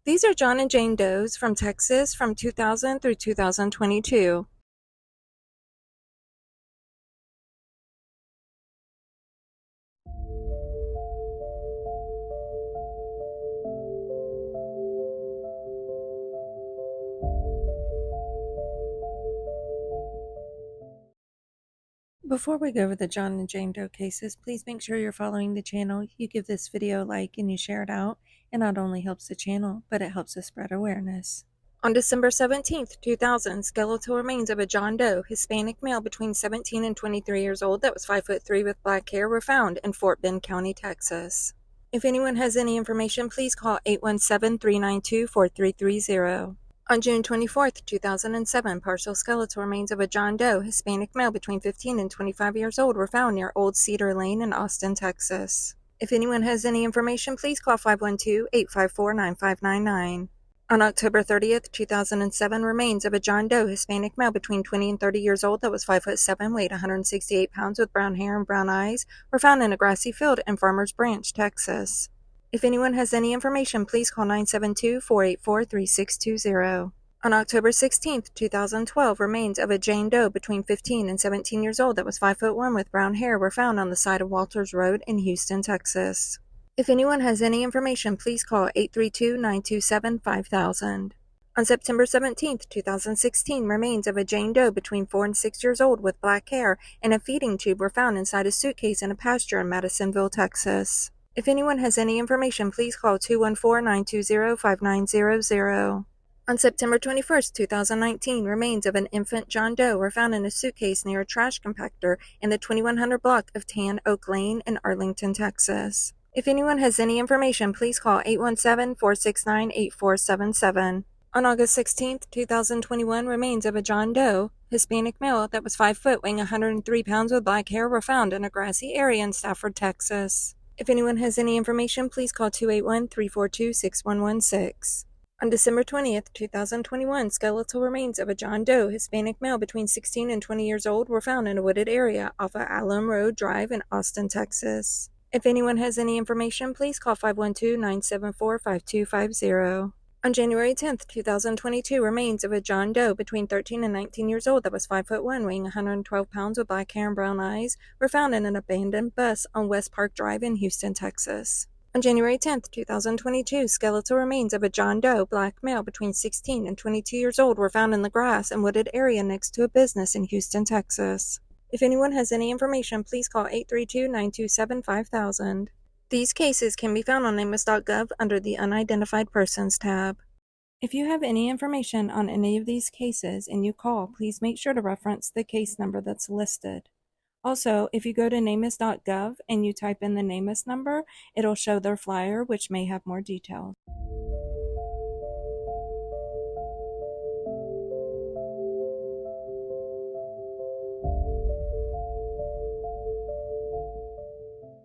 These are John and Jane Does from Texas from 2000 through 2022. Before we go over the John and Jane Doe cases, please make sure you're following the channel, you give this video a like, and you share it out. It not only helps the channel, but it helps us spread awareness. On December 17, 2000, skeletal remains of a John Doe, Hispanic male between 17 and 23 years old that was 5'3" with black hair were found in Fort Bend County, Texas. If anyone has any information, please call 817-392-4330. On June 24, 2007, partial skeletal remains of a John Doe, Hispanic male between 15 and 25 years old were found near Old Cedar Lane in Austin, Texas. If anyone has any information, please call 512-854-9599. On October 30, 2007, remains of a John Doe, Hispanic male between 20 and 30 years old that was 5'7", weighed 168 pounds with brown hair and brown eyes were found in a grassy field in Farmers Branch, Texas. If anyone has any information, please call 972-484-3620. On October 16, 2012, remains of a Jane Doe between 15 and 17 years old that was 5'1" with brown hair were found on the side of Walters Road in Houston, Texas. If anyone has any information, please call 832-927-5000. On September 17, 2016, remains of a Jane Doe between 4 and 6 years old with black hair and a feeding tube were found inside a suitcase in a pasture in Madisonville, Texas. If anyone has any information, please call 214-920-5900. On September 21, 2019, remains of an infant John Doe were found in a suitcase near a trash compactor in the 2100 block of Tan Oak Lane in Arlington, Texas. If anyone has any information, please call 817-469-8477. On August 16, 2021, remains of a John Doe, Hispanic male that was 5 foot, weighing 103 pounds with black hair were found in a grassy area in Stafford, Texas. If anyone has any information, please call 281-342-6116. On December 20th, 2021, skeletal remains of a John Doe, Hispanic male between 16 and 20 years old were found in a wooded area off of Alum Road Drive in Austin, Texas. If anyone has any information, please call 512-974-5250. On January 10, 2022, remains of a John Doe between 13 and 19 years old that was 5'1", weighing 112 pounds with black hair and brown eyes were found in an abandoned bus on West Park Drive in Houston, Texas. On January 10, 2022, skeletal remains of a John Doe, black male between 16 and 22 years old were found in the grass and wooded area next to a business in Houston, Texas. If anyone has any information, please call 832-927-5000. These cases can be found on amos.gov under the Unidentified Persons tab. If you have any information on any of these cases and you call, please make sure to reference the case number that's listed. Also, if you go to NamUs.gov and you type in the NamUs number, it'll show their flyer, which may have more details.